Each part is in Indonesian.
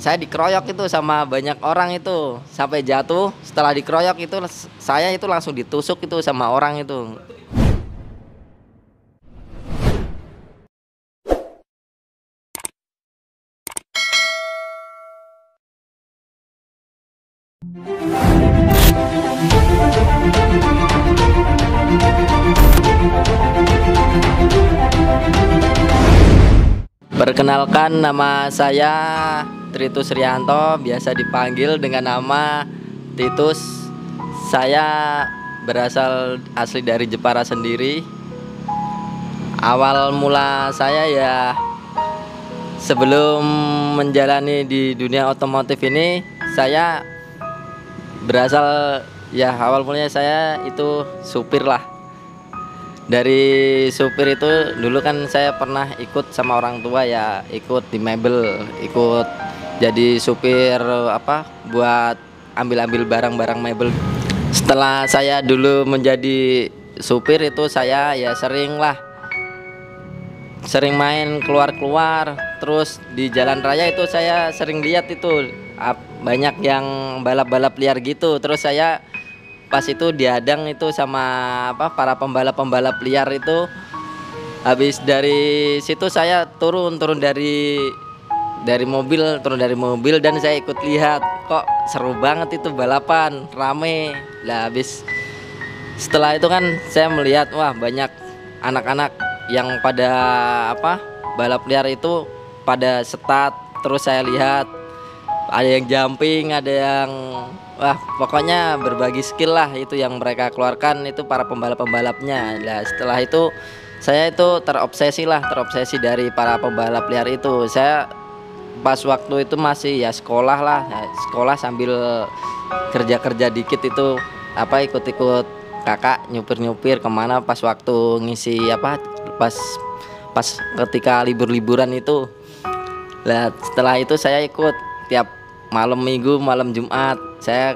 saya dikeroyok itu sama banyak orang itu sampai jatuh. Setelah dikeroyok itu saya itu langsung ditusuk itu sama orang itu. Perkenalkan, nama saya Tritus Rianto, biasa dipanggil dengan nama Titus. Saya berasal asli dari Jepara sendiri. Awal mula saya ya sebelum menjalani di dunia otomotif ini, saya berasal ya awal mulanya saya itu supir lah. Dari supir itu dulu kan saya pernah ikut sama orang tua ya, ikut di mebel, ikut jadi supir buat ambil-ambil barang-barang mebel. Setelah saya dulu menjadi supir itu saya ya sering main keluar-keluar. Terus di jalan raya itu saya sering lihat itu banyak yang balap-balap liar gitu. Terus saya pas itu diadang itu sama para pembalap-pembalap liar itu. Habis dari situ saya turun dari mobil dan saya ikut lihat, kok seru banget itu balapan, rame. Lah habis setelah itu kan saya melihat wah banyak anak-anak yang pada balap liar itu pada setat. Terus saya lihat ada yang jumping, ada yang pokoknya berbagi skill lah itu yang mereka keluarkan itu para pembalap-pembalapnya. Nah, setelah itu saya itu terobsesi dari para pembalap liar itu. Saya pas waktu itu masih ya sekolah sambil kerja dikit itu ikut-ikut kakak nyupir kemana pas waktu ngisi pas ketika libur-liburan itu. Nah, setelah itu saya ikut tiap malam Minggu, malam Jumat saya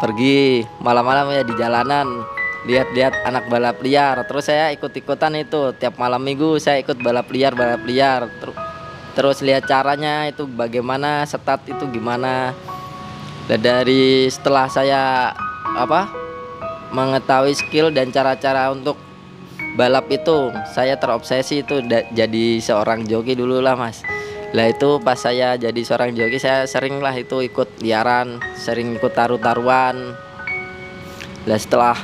pergi malam-malam ya di jalanan lihat-lihat anak balap liar. Terus saya ikut-ikutan itu tiap malam Minggu saya ikut balap liar. Terus lihat caranya itu bagaimana, setat itu gimana. Dan dari setelah saya mengetahui skill dan cara-cara untuk balap itu, saya terobsesi itu jadi seorang joki dulu lah Mas. Lah itu pas saya jadi seorang joki saya sering lah itu ikut liaran, sering ikut taruhan. Lah setelah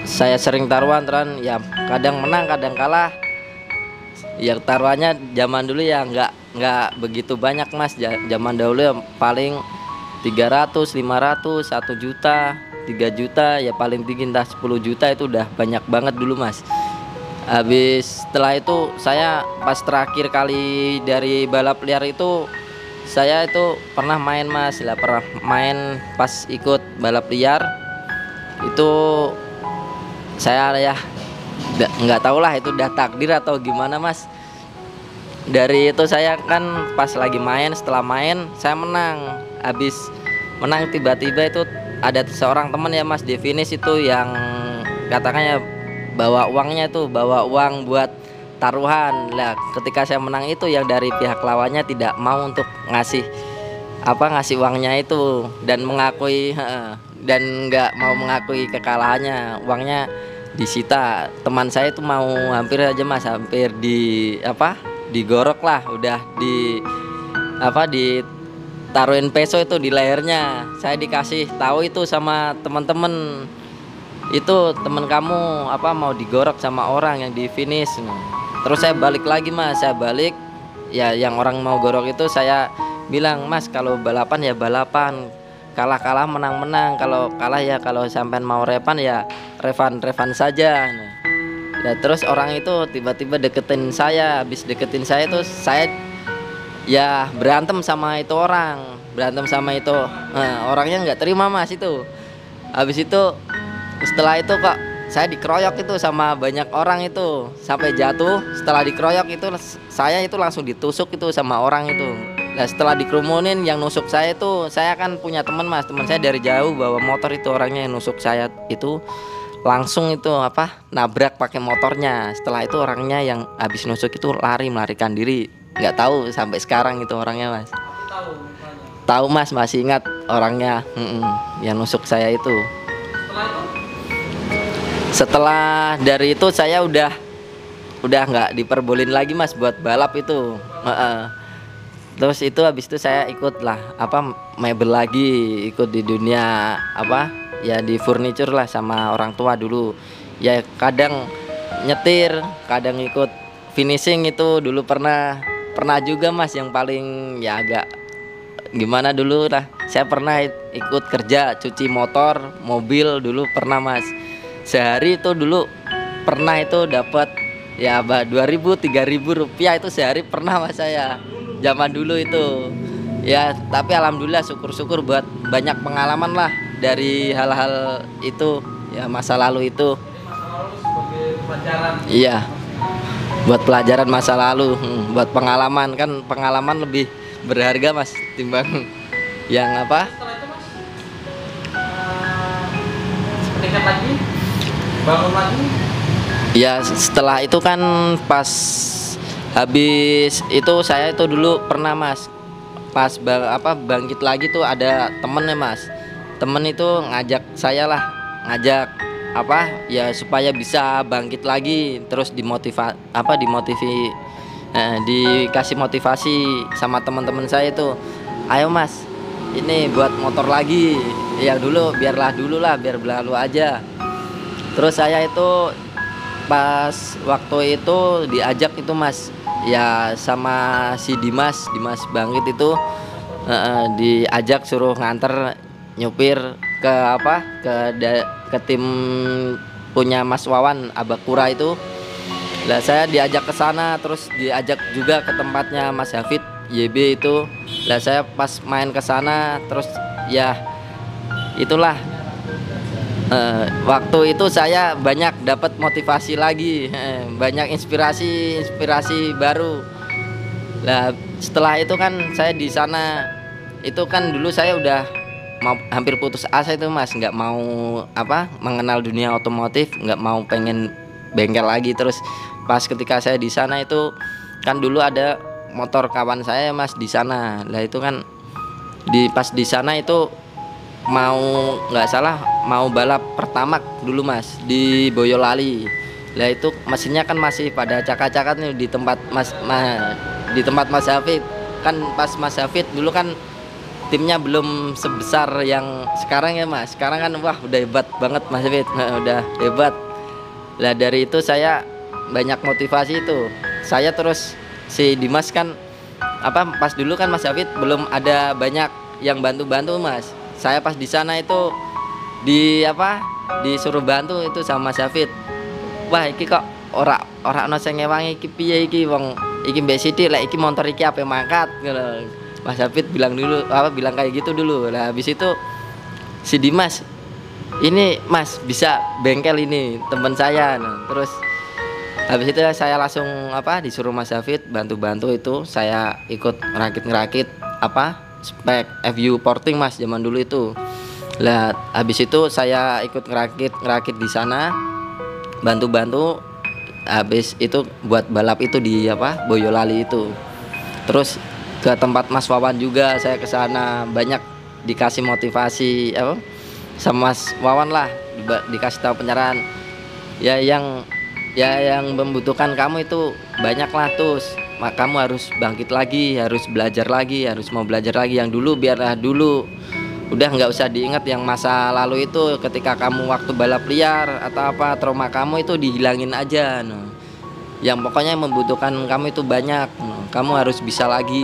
saya sering taruhan ya kadang menang kadang kalah. Ya taruhannya zaman dulu ya nggak begitu banyak Mas. Zaman dahulu ya paling 300, 500, 1 juta, 3 juta, ya paling tinggi entah 10 juta itu udah banyak banget dulu Mas. Habis setelah itu saya pas terakhir kali dari balap liar itu saya itu pernah main Mas, pernah main pas ikut balap liar itu. Saya ya nggak tahu lah itu udah takdir atau gimana Mas. Dari itu saya kan pas lagi main, setelah main saya menang. Habis menang tiba-tiba itu ada seorang teman ya Mas di finish itu yang katakannya bawa uang buat taruhan. Lah ketika saya menang itu yang dari pihak lawannya tidak mau untuk ngasih uangnya itu dan nggak mau mengakui kekalahannya. Uangnya disita. Teman saya itu mau hampir aja Mas, hampir digorok lah, udah ditaruhin peso itu di lehernya. Saya dikasih tahu itu sama teman-teman, itu temen kamu mau digorok sama orang yang di finish. Terus saya balik lagi Mas, saya balik ya yang orang mau gorok itu saya bilang, Mas kalau balapan ya balapan, kalah menang, kalau kalah ya kalau sampean mau revan ya revan saja. Nah, terus orang itu tiba-tiba deketin saya. Habis deketin saya itu saya ya berantem sama itu orangnya nggak terima Mas itu. Habis itu setelah itu kok saya dikeroyok itu sama banyak orang itu sampai jatuh. Setelah dikeroyok itu saya itu langsung ditusuk itu sama orang itu. Nah setelah dikerumunin yang nusuk saya itu, saya kan punya teman Mas, teman saya dari jauh bawa motor itu, orangnya yang nusuk saya itu langsung itu nabrak pakai motornya. Setelah itu orangnya yang habis nusuk itu melarikan diri, nggak tahu sampai sekarang itu orangnya Mas. Tahu mas, masih ingat orangnya yang nusuk saya itu. Setelah dari itu saya udah nggak diperbolehin lagi mas buat balap itu. Terus itu habis itu saya ikut lah mebel lagi, ikut di dunia ya di furniture lah sama orang tua dulu. Ya kadang nyetir, kadang ikut finishing itu dulu pernah juga mas. Yang paling ya agak gimana dulu lah, saya pernah ikut kerja cuci motor, mobil dulu pernah mas. Sehari itu dulu pernah itu dapat ya 2.000-3.000 rupiah itu sehari pernah mas saya zaman dulu itu. Ya tapi alhamdulillah syukur-syukur buat banyak pengalaman lah dari hal-hal itu ya, masa lalu itu. Iya, buat pelajaran masa lalu, buat pengalaman, kan pengalaman lebih berharga mas timbang yang sepeningkat lagi bangun lagi. Ya setelah itu kan pas habis itu saya itu dulu pernah mas, pas bangkit lagi tuh ada temennya mas. Temen itu ngajak saya lah, ya supaya bisa bangkit lagi, terus dikasih motivasi sama teman-teman saya itu, ayo mas ini buat motor lagi ya, biar berlalu aja. Terus saya itu pas waktu itu diajak itu mas ya sama si Dimas Bangkit itu, diajak suruh nganter nyupir ke tim punya Mas Wawan Abakura itu. Lah saya diajak ke sana, terus diajak juga ke tempatnya Mas Hafid YB itu. Lah saya pas main ke sana terus ya itulah waktu itu saya banyak dapat motivasi lagi, banyak inspirasi baru. Lah setelah itu kan saya di sana itu kan dulu saya udah hampir putus asa itu mas, nggak mau mengenal dunia otomotif, nggak mau pengen bengkel lagi. Terus pas ketika saya di sana itu kan dulu ada motor kawan saya mas di sana. Lah itu kan pas di sana itu mau balap pertama dulu mas di Boyolali. Lah itu mesinnya kan masih pada cakak-cakak nih di tempat Mas Hafid. Kan pas Mas Hafid dulu kan timnya belum sebesar yang sekarang ya mas. Sekarang kan wah udah hebat banget Mas Hafid, udah hebat. Lah dari itu saya banyak motivasi itu. Saya terus si Dimas kan pas dulu kan Mas Hafid belum ada banyak yang bantu mas. Saya pas di sana itu disuruh bantu itu sama Mas Hafid. Wah iki kok ora ono sing ngewangi iki piye iki wong iki mbek sithik lek iki motor iki ape mangkat ngono. Mas Hafid bilang kayak gitu dulu. Nah habis itu si Dimas, ini mas bisa bengkel ini teman saya. Nah, terus habis itu saya langsung disuruh Mas Hafid bantu itu. Saya ikut ngerakit spek FU porting mas zaman dulu itu. Lah habis itu saya ikut ngerakit di sana, bantu habis itu buat balap itu di Boyolali itu. Terus ke tempat Mas Wawan juga saya ke sana, banyak dikasih motivasi sama Mas Wawan lah, dikasih tahu pencerahan ya yang membutuhkan kamu itu banyak lah, terus kamu harus bangkit lagi, harus belajar lagi, harus mau belajar lagi. Yang dulu biarlah dulu, udah nggak usah diingat yang masa lalu itu. Ketika kamu waktu balap liar atau trauma kamu itu dihilangin aja. Yang pokoknya membutuhkan kamu itu banyak. Kamu harus bisa lagi,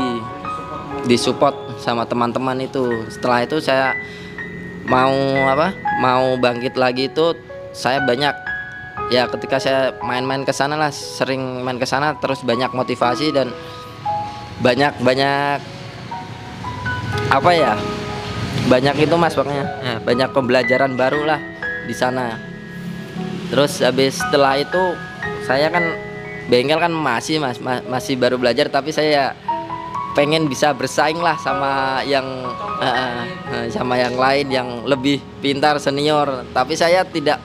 disupport sama teman-teman itu. Setelah itu saya mau bangkit lagi itu, saya banyak ya ketika saya main-main ke sana lah, sering main ke sana, terus banyak motivasi dan banyak banyak itu mas pokoknya ya, banyak pembelajaran baru lah di sana. Terus habis setelah itu saya kan bengkel kan masih baru belajar, tapi saya pengen bisa bersaing lah sama yang lain yang lebih pintar, senior. Tapi saya tidak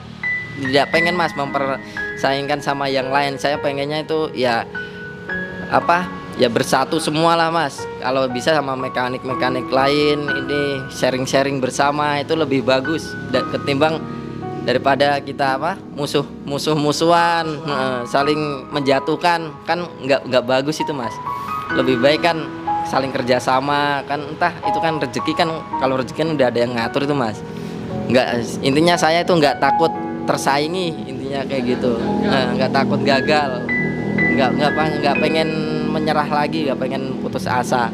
mempersaingkan sama yang lain. Saya pengennya itu ya ya bersatu semua lah mas. Kalau bisa sama mekanik-mekanik lain ini sharing-sharing bersama itu lebih bagus ketimbang daripada kita musuh-musuhan saling menjatuhkan, kan nggak bagus itu mas. Lebih baik kan saling kerjasama, kan entah itu kan rezeki kan, kalau rezeki kan udah ada yang ngatur itu mas. Intinya saya itu nggak takut tersaingi, intinya kayak gitu. Nggak takut gagal, nggak pengen menyerah lagi, nggak pengen putus asa.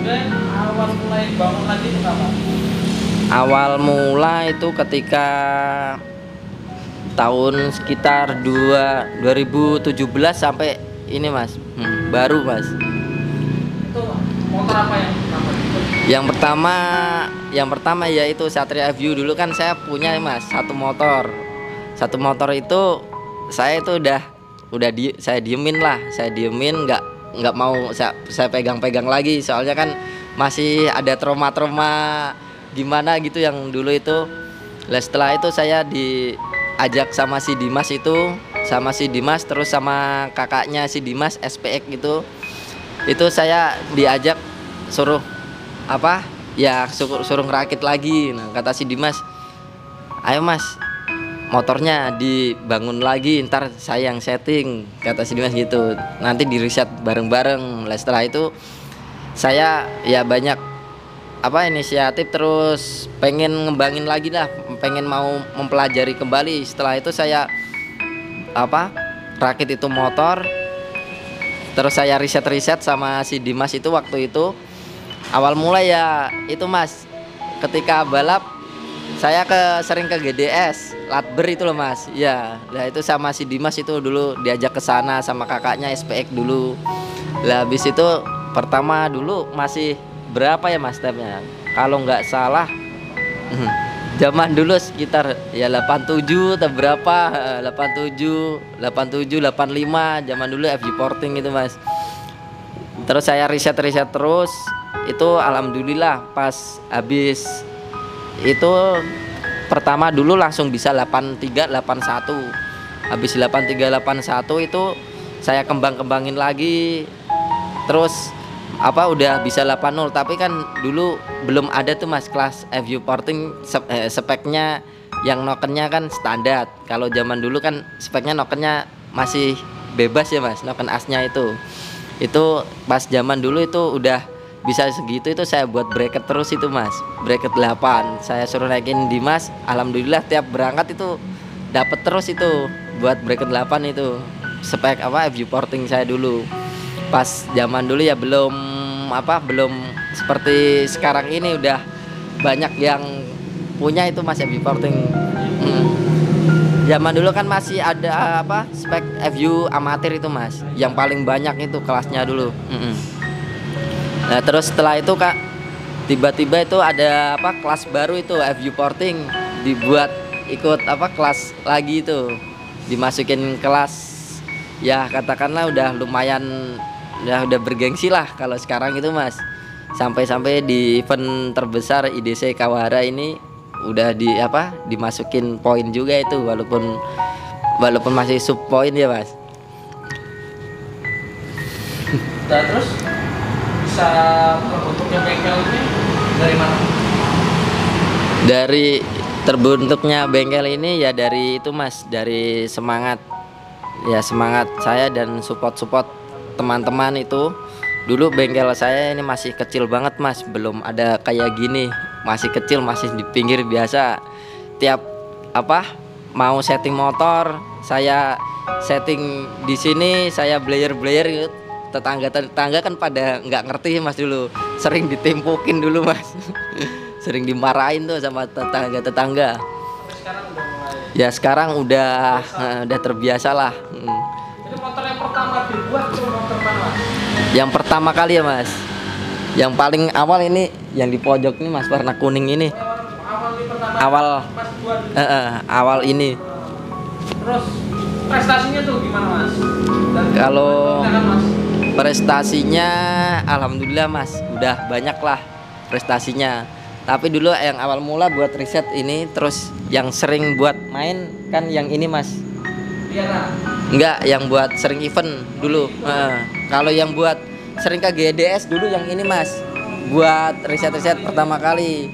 Dan awal mulai bangun lagi itu apa? Awal mula itu ketika tahun sekitar 2017 sampai ini mas, baru mas. Itu motor apa yang pertama? Yang pertama yaitu Satria View. Dulu kan saya punya mas satu motor itu saya itu saya diemin, nggak mau saya pegang-pegang lagi, soalnya kan masih ada trauma gimana gitu yang dulu itu. Setelah itu saya diajak sama si Dimas terus sama kakaknya si Dimas SPX gitu. Itu saya diajak suruh suruh ngerakit lagi. Nah, kata si Dimas, ayo mas, motornya dibangun lagi, ntar saya yang setting, kata si Dimas gitu. Nanti di riset bareng-bareng. Setelah itu saya ya banyak inisiatif, terus pengen ngembangin lagi lah, pengen mau mempelajari kembali. Setelah itu saya rakit itu motor, terus saya riset sama si Dimas itu. Waktu itu awal mulai ya itu mas, ketika balap saya sering ke GDS Latber itu loh mas. Ya, nah itu sama si Dimas itu dulu diajak ke sana sama kakaknya SPX dulu. Lah habis itu pertama dulu masih berapa ya mas stepnya? Kalau nggak salah zaman dulu sekitar ya 87 atau berapa, 87, 85 zaman dulu FJ Porting itu mas. Terus saya riset terus, itu alhamdulillah pas habis itu pertama dulu langsung bisa 8381. Habis 8381 itu saya kembangin lagi, terus udah bisa 80. Tapi kan dulu belum ada tuh mas kelas FJ Porting speknya yang nokennya kan standar. Kalau zaman dulu kan speknya nokennya masih bebas ya mas, noken asnya itu pas zaman dulu itu udah bisa segitu. Itu saya buat bracket terus itu mas, bracket 8 saya suruh naikin Dimas. Alhamdulillah tiap berangkat itu dapet terus itu buat bracket 8 itu spek FJ Porting saya dulu. Pas zaman dulu ya belum seperti sekarang ini, udah banyak yang punya itu mas FJ Porting. Zaman dulu kan masih ada spek FJ amatir itu mas, yang paling banyak itu kelasnya dulu. Nah terus setelah itu kak, tiba-tiba itu ada kelas baru itu FJ Porting, dibuat ikut kelas lagi itu, dimasukin kelas ya katakanlah udah lumayan, udah bergengsi lah kalau sekarang itu mas. Sampai di event terbesar IDC Kawahara ini udah dimasukin poin juga itu, walaupun masih sub poin ya mas. Nah, terus bisa terbentuknya bengkel ini dari mana? Dari terbentuknya bengkel ini ya dari itu mas, dari semangat saya dan support teman-teman itu. Dulu bengkel saya ini masih kecil banget mas, belum ada kayak gini, masih kecil, masih di pinggir biasa. Tiap mau setting motor, saya setting di sini, saya blayer gitu. Tetangga kan pada nggak ngerti mas, dulu sering ditimpukin dulu mas. Sering dimarahin tuh sama tetangga. Sekarang udah terbiasa lah. Jadi motor yang pertama dibuat tuh motor mana? Yang pertama kali ya mas, yang paling awal ini yang di pojok ini mas, warna kuning ini. Awal ini. Terus prestasinya tuh gimana mas? Kalau prestasinya alhamdulillah mas, udah banyak lah prestasinya. Tapi dulu yang awal mula buat riset ini, terus yang sering buat main kan yang ini mas. Enggak, yang buat sering event dulu. Kalau yang buat sering ke GDS dulu yang ini mas, buat riset-riset pertama kali.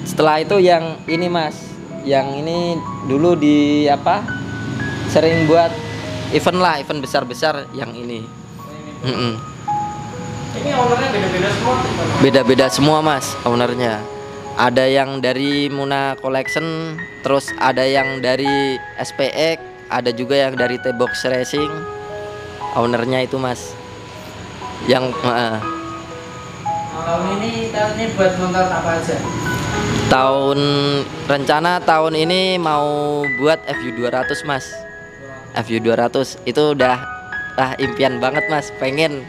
Setelah itu yang ini mas, yang ini dulu di apa, sering buat event lah, event besar-besar yang ini. Ini ownernya beda-beda semua. Beda-beda semua mas ownernya. Ada yang dari Muna Collection, terus ada yang dari SPX, ada juga yang dari T-Box Racing. Ownernya itu mas. Yang Tahun ini buat motor apa aja? rencana tahun ini mau buat FU200 mas. FU200 itu udah impian banget mas, pengen.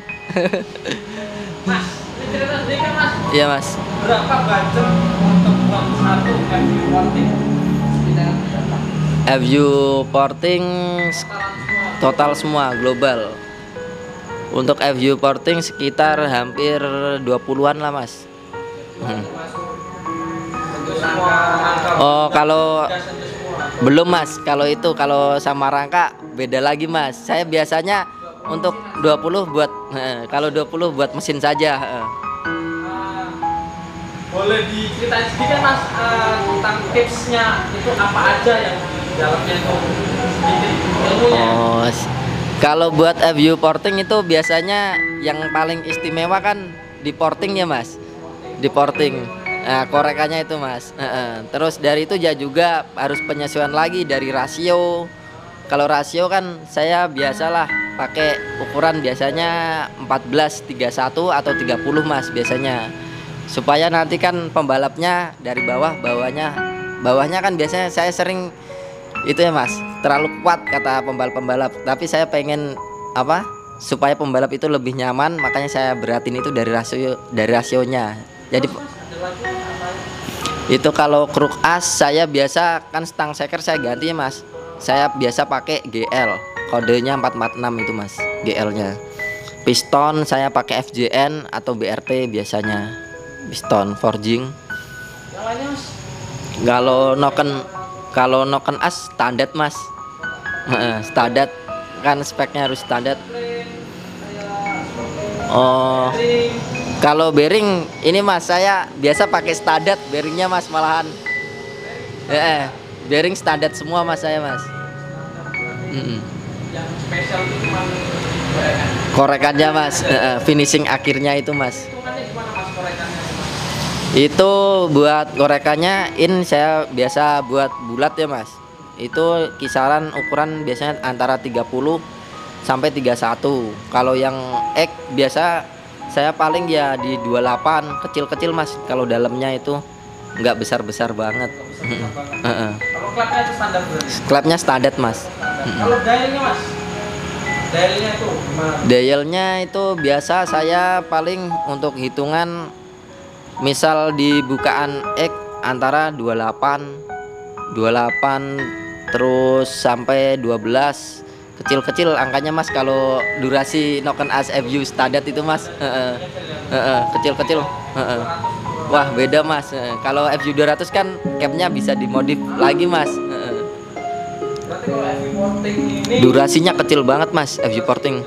Mas, ini cerita sedikit mas. Iya mas. Berapa budget untuk buat satu FU Porting? FU Porting total semua global. Untuk FU Porting sekitar hampir 20-an lah mas. Oh kalau belum mas, kalau sama rangka beda lagi mas. Saya biasanya untuk 20 buat kalau 20 buat mesin saja. Boleh diceritain sedikit mas tentang tipsnya itu apa aja yang di dalamnya itu sedikit ilmunya. Oh, kalau buat FU Porting itu biasanya yang paling istimewa kan di porting ya mas, di porting. Nah, korekannya itu mas. Terus dari itu ya juga harus penyesuaian lagi dari rasio. Kalau rasio kan saya biasalah pakai ukuran biasanya 14-31 atau 30 mas biasanya. Supaya nanti kan pembalapnya dari bawahnya kan biasanya saya sering itu ya mas, terlalu kuat kata pembalap-pembalap. Tapi saya pengen apa? Supaya pembalap itu lebih nyaman, makanya saya beratin itu dari rasionya. Jadi itu kalau kruk as saya biasa kan stang seker saya ganti ya mas. Saya biasa pakai GL, kodenya 446 itu mas, GL-nya. Piston saya pakai FJN atau BRT biasanya. Piston forging. Yang lainnya mas? Kalau noken as standar mas. Standar kan speknya harus standar. Oh, kalau bearing ini mas saya biasa pakai standar bearingnya mas malahan. Bearing standar semua mas saya mas. Yang spesial itu cuma Korekannya mas, finishing akhirnya itu mas. hitungannya gimana mas korekannya? Itu buat korekannya saya biasa buat bulat ya mas. Itu kisaran ukuran biasanya antara 30 sampai 31. Kalau yang X biasa saya paling ya di 28, kecil-kecil mas. Kalau dalamnya itu nggak besar-besar banget. Kalau klapnya itu standar berarti? Klapnya standar mas. Kalau dialnya mas? Dialnya itu gimana? Dialnya itu biasa saya paling untuk hitungan misal di bukaan X antara 28 terus sampai 12, kecil-kecil angkanya mas. Kalau durasi noken as FU standar itu mas, kecil-kecil. Wah beda mas. Kalau FU200 kan capnya bisa dimodif lagi mas. Berarti kalau FU Porting ini Durasinya kecil banget mas FU Porting.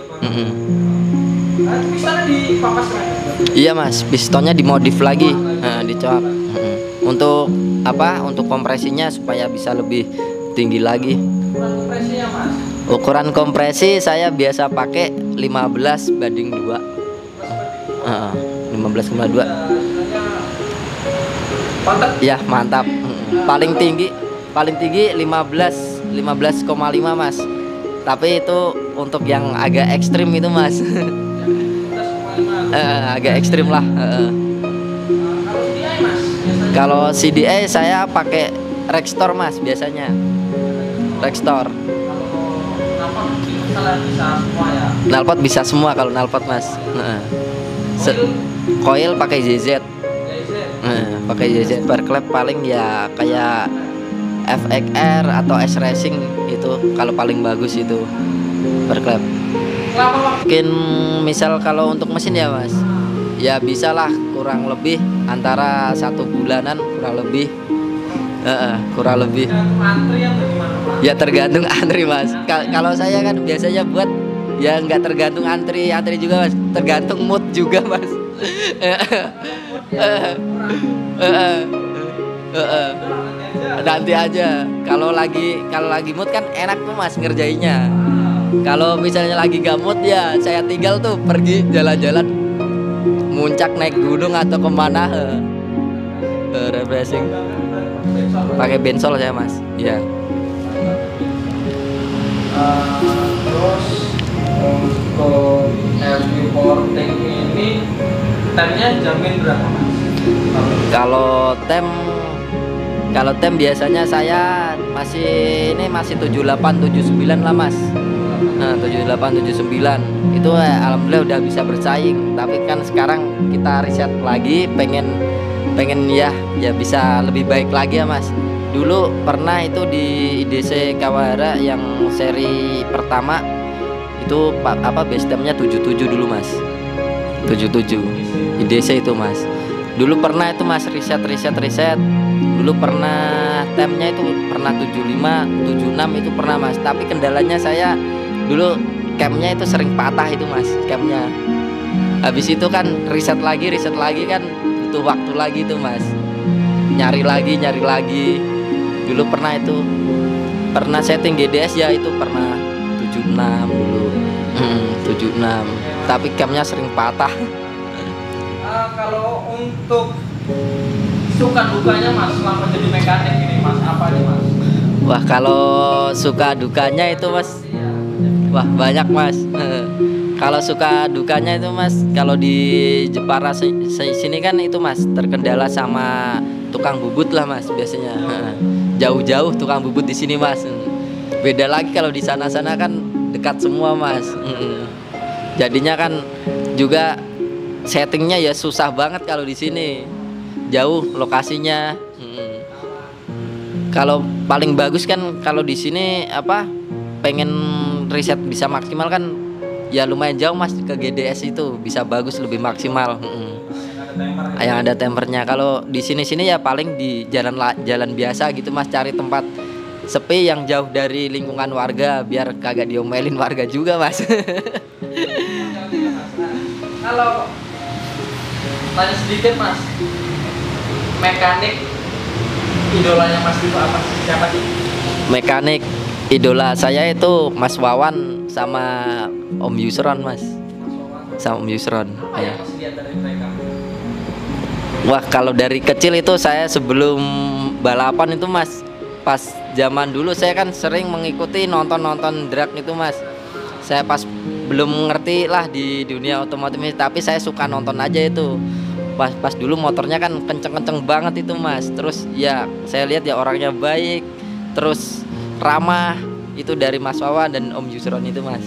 itu pistonnya dipangkas lagi? Iya mas, pistonnya dimodif lagi, dicoak. Untuk apa? Untuk kompresinya supaya bisa lebih tinggi lagi. Ukuran kompresinya mas? Ukuran kompresi saya biasa pakai 15/2. 15/2. Mantap. Ya mantap. Paling tinggi 15,5 mas. Tapi itu untuk yang agak ekstrim itu mas. Agak ekstrim lah. Kalau CDI mas? Kalau CDI saya pakai Rextor mas biasanya. Rextor. Kalau knalpot bisa semua ya? Knalpot bisa semua kalau knalpot mas. Coil pakai ZZ. Pakai ZZ berklep paling ya kayak FXR atau S Racing itu kalau paling bagus itu berklep. Mungkin misal kalau untuk mesin ya mas, ya bisalah kurang lebih antara 1 bulanan kurang lebih. Antri yang bagaimana mas? Ya tergantung antri mas. Kalau saya kan biasanya buat Ya nggak tergantung antri juga mas, tergantung mood juga mas. Nanti aja. Kalau lagi mood kan enak tuh mas ngerjainnya. Kalau misalnya lagi gak mood ya saya tinggal tuh pergi jalan-jalan, muncak naik gunung atau kemana, refreshing. Pakai bensol saya mas. Ya. Terus untuk MU4 ini temnya jamin berapa mas? Kalau tem biasanya saya masih 78 79 lah mas. Nah, 78 79 itu alhamdulillah udah bisa bersaing. Tapi kan sekarang kita riset lagi, pengen ya bisa lebih baik lagi ya mas. Dulu pernah itu di IDC Kawahara yang seri pertama itu base tempnya 77 dulu mas. 77 IDC itu mas. Dulu pernah itu mas riset. Dulu pernah temnya itu pernah 75 76 itu pernah mas. Tapi kendalanya saya dulu campnya itu sering patah itu mas, campnya. Habis itu kan riset lagi kan butuh waktu lagi tuh mas. Nyari lagi. Dulu pernah setting GDS ya, itu pernah 76 dulu. 76. Tapi campnya sering patah. Kalau untuk suka dukanya mas selama jadi mekanik ini mas, apa nih mas? Wah, kalau suka dukanya itu mas, wah banyak mas. Kalau suka dukanya itu mas, kalau di Jepara sini kan itu mas terkendala sama tukang bubut lah mas biasanya. Jauh-jauh tukang bubut di sini mas. Beda lagi kalau di sana-sana kan dekat semua mas. Jadinya kan juga settingnya ya susah banget kalau di sini, jauh lokasinya. Kalau paling bagus kan kalau di sini pengen riset bisa maksimal kan ya lumayan jauh mas ke GDS itu bisa bagus lebih maksimal. Yang ada tempernya. Kalau di sini ya paling di jalan biasa gitu mas, cari tempat sepi yang jauh dari lingkungan warga biar kagak diomelin warga juga mas. Kalau tanya sedikit mas, mekanik idolanya mas itu apa, siapa sih? Mekanik idola saya itu Mas Wawan sama Om Yusron mas. Sama Om Yusron. Apa yang masih lihat dari mereka? Wah, kalau dari kecil itu saya sebelum balapan itu mas, pas zaman dulu saya kan sering mengikuti nonton drag itu mas. Saya pas belum ngerti lah di dunia otomotif, tapi saya suka nonton aja itu. Pas dulu motornya kan kenceng banget itu mas. Terus ya saya lihat ya orangnya baik, terus ramah, itu dari Mas Wawan dan Om Yusron itu mas.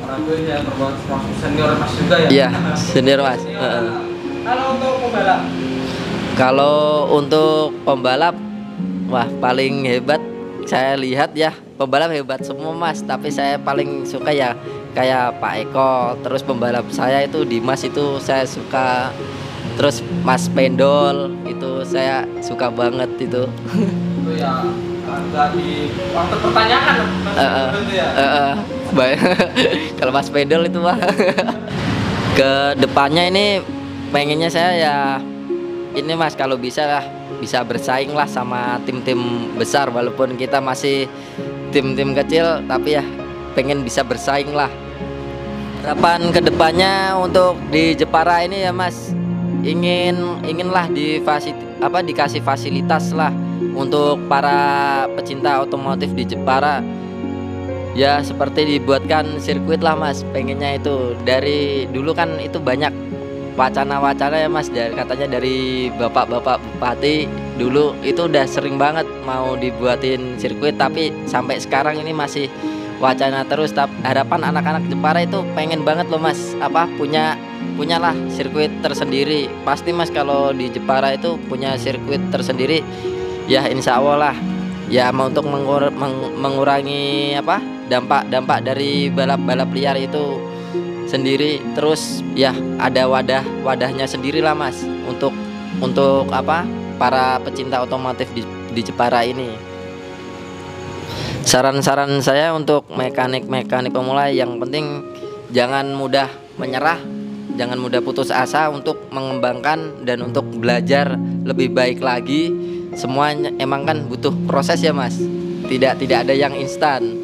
Orang itu ya termasuk senior mas juga ya? Iya, senior mas. Kalau untuk pembalap wah paling hebat saya lihat ya, pembalap hebat semua mas, tapi saya paling suka ya kayak Pak Eko, terus pembalap saya itu Dimas itu saya suka, terus Mas Pendol itu saya suka banget itu. Itu ya nggak di waktu pertanyaan mas ya. Kalau Mas Pendol itu mah ke depannya ini pengennya saya ya ini mas, kalau bisa bersaing lah sama tim-tim besar, walaupun kita masih tim-tim kecil tapi ya pengen bisa bersaing lah. Harapan kedepannya untuk di Jepara ini ya mas, inginlah dikasih fasilitas lah untuk para pecinta otomotif di Jepara. Ya seperti dibuatkan sirkuit lah mas, pengennya itu. Dari dulu kan itu banyak wacana ya mas, katanya dari bapak-bapak bupati dulu itu udah sering banget mau dibuatin sirkuit, tapi sampai sekarang ini masih wacana terus. Harapan anak-anak Jepara itu pengen banget loh mas, punyalah sirkuit tersendiri. Pasti mas kalau di Jepara itu punya sirkuit tersendiri ya, insya Allah lah ya, untuk mengurangi dampak dari balap liar itu sendiri. Terus ya ada wadahnya sendiri lah mas untuk para pecinta otomotif di Jepara ini. Saran-saran saya untuk mekanik-mekanik pemula, yang penting jangan mudah menyerah, jangan mudah putus asa untuk mengembangkan dan untuk belajar lebih baik lagi. Semuanya emang kan butuh proses ya Mas. Tidak ada yang instan.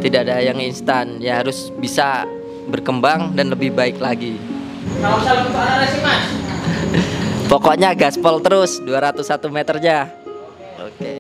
Tidak ada yang instan. Ya harus bisa berkembang dan lebih baik lagi. Kalau misalnya untuk anak racing Mas, Pokoknya gaspol terus 201 meternya.